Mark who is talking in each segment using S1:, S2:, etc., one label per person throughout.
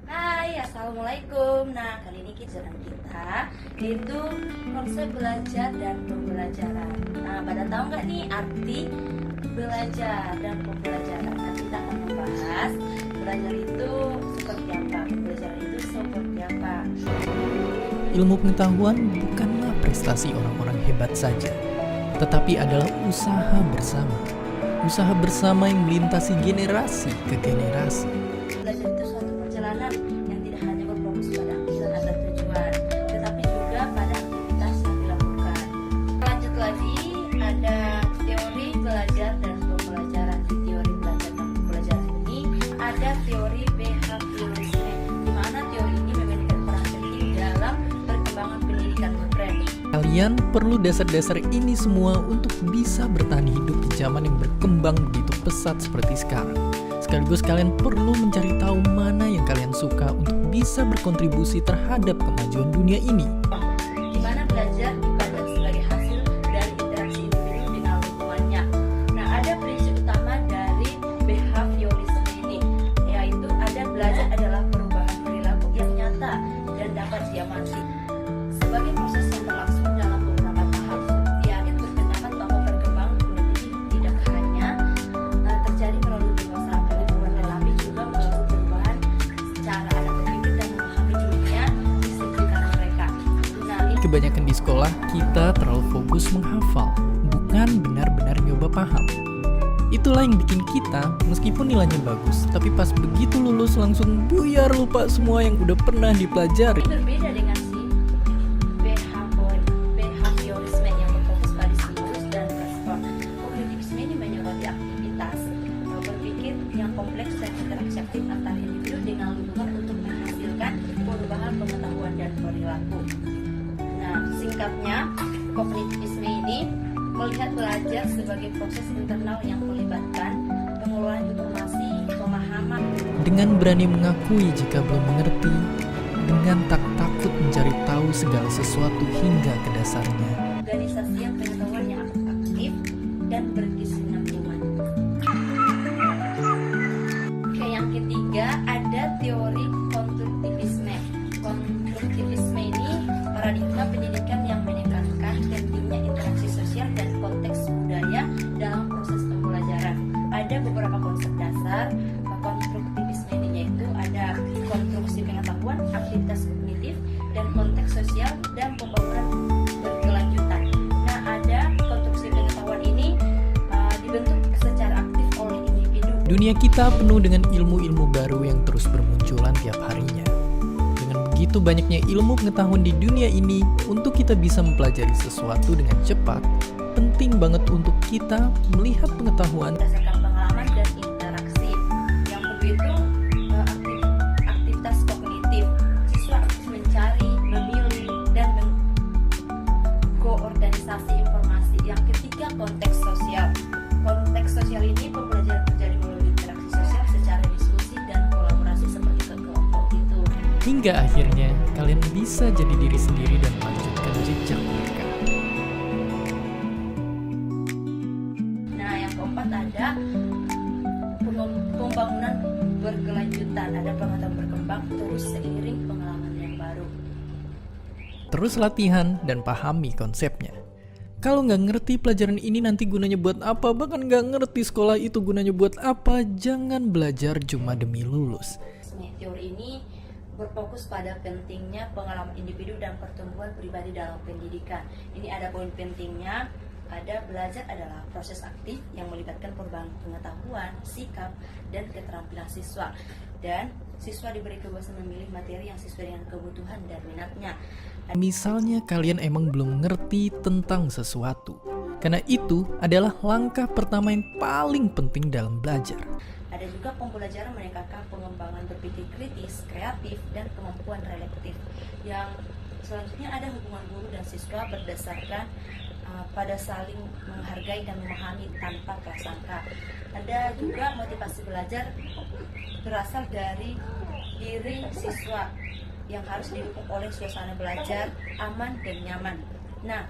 S1: Hai, Assalamualaikum. Nah, kali ini kita yaitu konsep belajar dan pembelajaran. Nah, pada tahu nggak nih arti belajar dan pembelajaran? Nah, kita akan membahas belajar itu seperti apa, pembelajaran itu seperti apa.
S2: Ilmu pengetahuan bukanlah prestasi orang-orang hebat saja, tetapi adalah usaha bersama. Usaha bersama yang melintasi generasi ke generasi.
S1: Belajar itu suatu perjalanan yang tidak hanya berfokus pada pilihan atau tujuan, tetapi juga pada aktivitas yang dilakukan. Lanjut lagi, ada teori belajar dan pembelajaran. Di teori belajar dan pembelajaran ini ada teori behaviorisme, di mana teori ini memainkan peran penting dalam perkembangan pendidikan modern.
S2: Kalian perlu dasar-dasar ini semua untuk bisa bertahan hidup di zaman yang berkembang begitu pesat seperti sekarang. Sekaligus kalian perlu mencari tahu mana yang kalian suka untuk bisa berkontribusi terhadap kemajuan dunia ini.
S1: Di mana belajar dipandang sebagai hasil dari interaksi individu dengan lingkungannya. Nah, ada prinsip utama dari behaviorisme ini, yaitu ada belajar adalah perubahan perilaku yang nyata dan dapat diamati sebagai proses yang berlangsung dalam beberapa tahap. Diakini berpendapat bahwa perkembangan kognitif tidak hanya terjadi melalui dewasa pengetahuan, tetapi juga melalui perubahan cara anak berpikir dan memahami dunia di sekitar mereka. Nah, ini
S2: Kebanyakan di sekolah, kita terlalu fokus menghafal, bukan benar-benar nyoba paham. Itulah yang bikin kita, meskipun nilainya bagus, tapi pas begitu lulus langsung buyar lupa semua yang udah pernah dipelajari.
S1: berbeda dengan si behaviorisme yang berfokus pada stimulus dan respon. Kognitivisme ini menyoroti aktivitas berpikir yang kompleks dan interaksi aktif antar individu dengan lingkungan untuk menghasilkan perubahan pengetahuan dan perilaku. Nah, singkatnya, kognitivisme ini melihat belajar sebagai proses internal yang melibatkan pengelolaan informasi, pemahaman,
S2: Dengan berani mengakui jika belum mengerti, dengan tak takut mencari tahu segala sesuatu hingga ke dasarnya.
S1: organisasi yang pengetahuan yang aktif dan berkesinambungan. Oke, yang ketiga ada teori konstruktivisme. Konstruktivisme ini paradigma pendidikan yang menekankan pentingnya interaksi sosial dan konteks budaya dalam proses pembelajaran. Ada beberapa konsep dasar konstruktivisme ini, yaitu ada konstruksi pengetahuan, aktivitas kognitif, dan konteks sosial dan pembangunan berkelanjutan. Nah, ada konstruksi pengetahuan ini dibentuk secara aktif oleh individu.
S2: Dunia kita penuh dengan ilmu-ilmu baru yang terus bermunculan tiap harinya. Dengan begitu banyaknya ilmu pengetahuan di dunia ini, untuk kita bisa mempelajari sesuatu dengan cepat, penting banget untuk kita melihat pengetahuan
S1: Berdasarkan pengalaman dan interaksi. Yang kedua itu aktivitas kognitif. Siswa aktif mencari, memilih, dan mengkoordinasi informasi. Yang ketiga, konteks sosial. Konteks sosial ini pembelajaran terjadi melalui interaksi sosial secara diskusi dan kolaborasi seperti ke kelompok itu.
S2: hingga akhirnya kalian bisa jadi diri sendiri dan melanjutkan jejak mereka.
S1: Nah, yang keempat ada pembangunan berkelanjutan. Ada pengetahuan berkembang terus seiring pengalaman yang baru.
S2: Terus latihan dan pahami konsepnya. Kalau nggak ngerti pelajaran ini nanti gunanya buat apa, bahkan nggak ngerti sekolah itu gunanya buat apa, jangan belajar cuma demi lulus.
S1: Teori ini berfokus pada pentingnya pengalaman individu dan pertumbuhan pribadi dalam pendidikan. Ini ada poin pentingnya. Ada belajar adalah proses aktif yang melibatkan perubahan pengetahuan, sikap, dan keterampilan siswa. Dan siswa diberi kebebasan memilih materi yang sesuai dengan kebutuhan dan minatnya.
S2: Misalnya kalian emang belum ngerti tentang sesuatu. Karena itu adalah langkah pertama yang paling penting dalam belajar.
S1: Ada juga pembelajaran meningkatkan pengembangan berpikir kritis, kreatif, dan kemampuan reflektif. Yang selanjutnya ada hubungan guru dan siswa berdasarkan pada saling menghargai dan memahami tanpa prasangka. Ada juga motivasi belajar berasal dari diri siswa yang harus didukung oleh suasana belajar aman dan nyaman. Nah,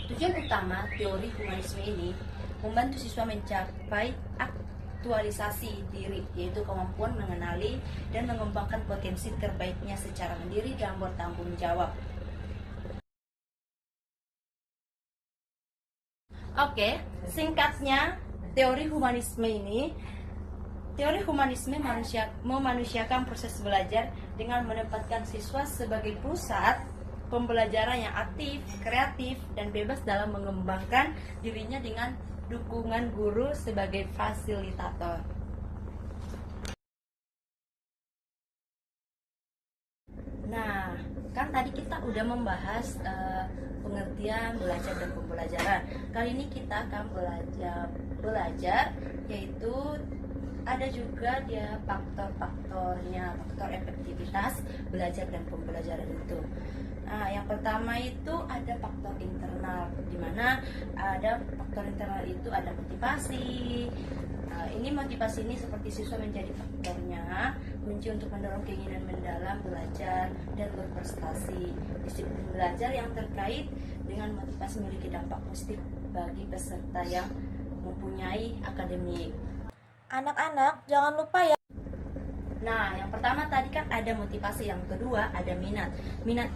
S1: Tujuan utama teori humanisme ini membantu siswa mencapai aktualisasi diri, yaitu kemampuan mengenali dan mengembangkan potensi terbaiknya secara mandiri dan bertanggung jawab. Oke, singkatnya teori humanisme memanusiakan proses belajar dengan menempatkan siswa sebagai pusat pembelajaran yang aktif, kreatif, dan bebas dalam mengembangkan dirinya dengan dukungan guru sebagai fasilitator. Nah, kan tadi kita udah membahas pengertian belajar dan pembelajaran. Kali ini kita akan belajar yaitu ada juga dia faktor-faktornya, faktor efektivitas belajar dan pembelajaran itu. Nah, yang pertama itu ada faktor internal, di mana ada faktor internal itu ada motivasi. Ini motivasi ini seperti siswa menjadi faktornya kunci untuk mendorong keinginan mendalam belajar dan berprestasi. Disiplin belajar yang terkait dengan motivasi memiliki dampak positif bagi peserta yang mempunyai akademik.
S3: Anak-anak, jangan lupa ya.
S1: Nah, yang pertama tadi kan ada motivasi, yang kedua ada minat. Minat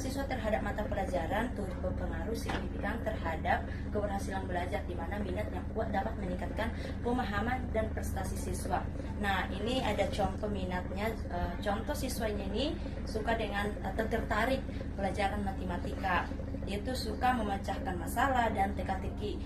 S1: siswa terhadap mata pelajaran turut berpengaruh signifikan terhadap keberhasilan belajar, di mana minat yang kuat dapat meningkatkan pemahaman dan prestasi siswa. Nah, ini ada contoh minatnya. Contoh siswanya ini suka dengan atau tertarik pelajaran matematika. Dia tuh suka memecahkan masalah dan teka-teki.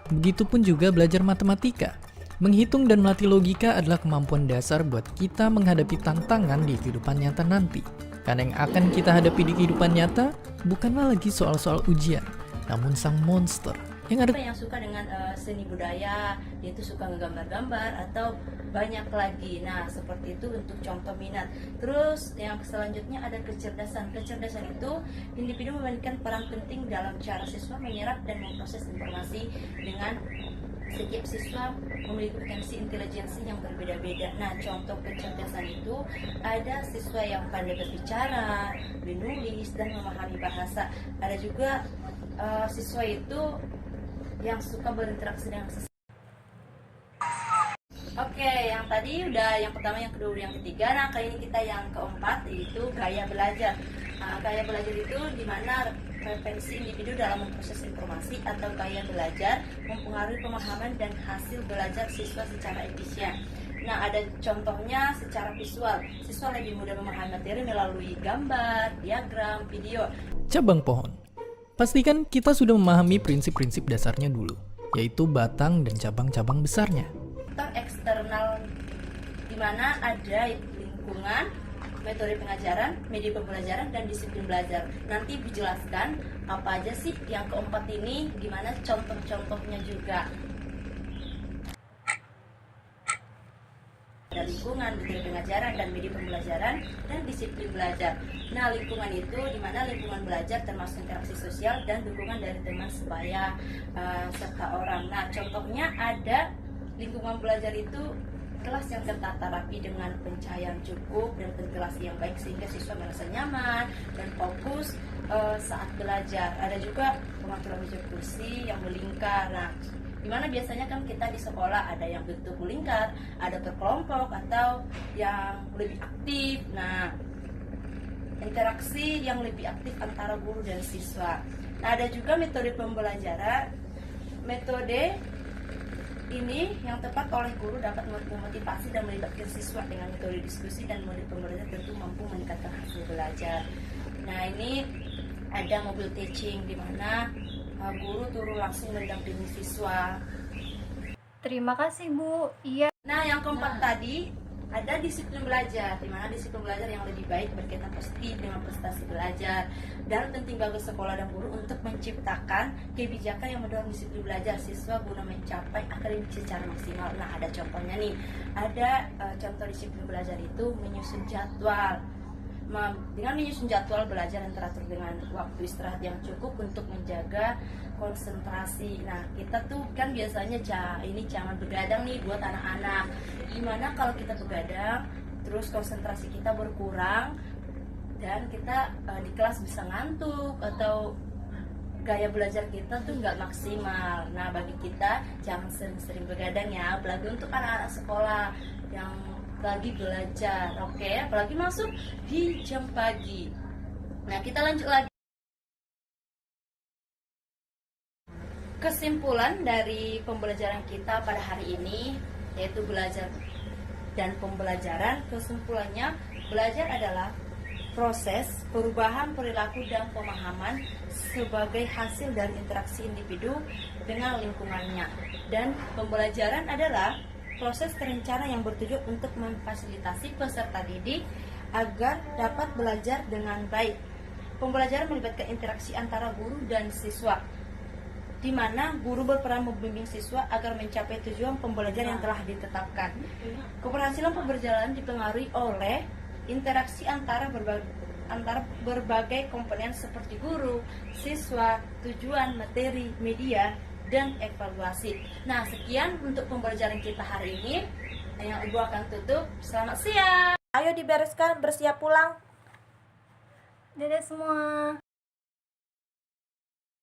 S2: Begitupun juga belajar matematika. Menghitung dan melatih logika adalah kemampuan dasar buat kita menghadapi tantangan di kehidupan nyata nanti. Karena yang akan kita hadapi di kehidupan nyata bukanlah lagi soal-soal ujian, namun sang monster yang ada.
S1: Yang suka dengan seni budaya, dia itu suka ngegambar-gambar atau banyak lagi. Nah, seperti itu untuk contoh minat. Terus yang selanjutnya ada kecerdasan. Kecerdasan itu individu memainkan peran penting dalam cara siswa menyerap dan memproses informasi. Dengan setiap siswa memiliki potensi intelijensi yang berbeda-beda. Nah, contoh kecerdasan itu ada siswa yang pandai berbicara, menulis, dan memahami bahasa. Ada juga siswa itu yang suka berinteraksi dengan sesama. Oke, yang tadi udah yang pertama, yang kedua, yang ketiga. Nah, kali ini kita yang keempat, yaitu gaya belajar. Gaya belajar itu dimana preferensi individu dalam memproses informasi atau gaya belajar mempengaruhi pemahaman dan hasil belajar siswa secara efisien. Nah, ada contohnya secara visual. Siswa lebih mudah memahami materi melalui gambar, diagram, video.
S2: Cabang pohon. Pastikan kita sudah memahami prinsip-prinsip dasarnya dulu, yaitu batang dan cabang-cabang besarnya.
S1: Faktor eksternal di mana ada lingkungan, metode pengajaran, media pembelajaran, dan disiplin belajar. Nanti dijelaskan apa aja sih yang keempat ini, gimana contoh-contohnya juga. Ada lingkungan, metode pengajaran, dan media pembelajaran, dan disiplin belajar. Nah, lingkungan itu dimana lingkungan belajar termasuk interaksi sosial dan dukungan dari teman sebaya serta orang. Nah, contohnya ada lingkungan belajar itu kelas yang tertata rapi dengan pencahayaan cukup dan ventilasi yang baik sehingga siswa merasa nyaman dan fokus saat belajar. Ada juga pengaturan meja kursi yang melingkar. Nah, dimana biasanya kan kita di sekolah ada yang bentuk melingkar, ada berkelompok atau yang lebih aktif. Nah, interaksi yang lebih aktif antara guru dan siswa. Nah, ada juga metode pembelajaran. Metode ini yang tepat oleh guru dapat memotivasi dan melibatkan siswa. Dengan metode diskusi dan metode pembelajaran tentu mampu meningkatkan hasil belajar. Nah, ini ada mobile teaching di mana guru turun langsung mendampingi siswa.
S3: Terima kasih, Bu. Iya.
S1: Nah, yang keempat tadi ada disiplin belajar, di mana disiplin belajar yang lebih baik berkaitan positif dengan prestasi belajar, dan penting bagi sekolah dan guru untuk menciptakan kebijakan yang mendorong disiplin belajar siswa guna mencapai akademik secara maksimal. Nah, ada contohnya nih. Ada contoh disiplin belajar itu menyusun jadwal. Dengan menyusun jadwal belajar yang teratur dengan waktu istirahat yang cukup untuk menjaga konsentrasi. Nah, kita tuh kan biasanya jangan begadang nih buat anak-anak. Gimana kalau kita begadang, terus konsentrasi kita berkurang dan kita di kelas bisa ngantuk atau gaya belajar kita tuh nggak maksimal. Nah, bagi kita jangan sering-sering begadang ya, apalagi untuk anak-anak sekolah yang lagi belajar, oke? Apalagi masuk di jam pagi. Nah, kita lanjut lagi. Kesimpulan dari pembelajaran kita pada hari ini yaitu belajar dan pembelajaran. Kesimpulannya, belajar adalah proses perubahan perilaku dan pemahaman sebagai hasil dari interaksi individu dengan lingkungannya. Dan pembelajaran adalah proses terencana yang bertujuan untuk memfasilitasi peserta didik agar dapat belajar dengan baik. Pembelajaran melibatkan interaksi antara guru dan siswa, di mana guru berperan membimbing siswa agar mencapai tujuan pembelajaran yang telah ditetapkan. Keberhasilan pembelajaran dipengaruhi oleh interaksi antara berbagai komponen seperti guru, siswa, tujuan, materi, media, dan evaluasi. Nah, sekian untuk pembelajaran kita hari ini. Yang Ibu akan tutup. Selamat siang.
S3: Ayo dibereskan, bersiap pulang.
S4: Dadah semua.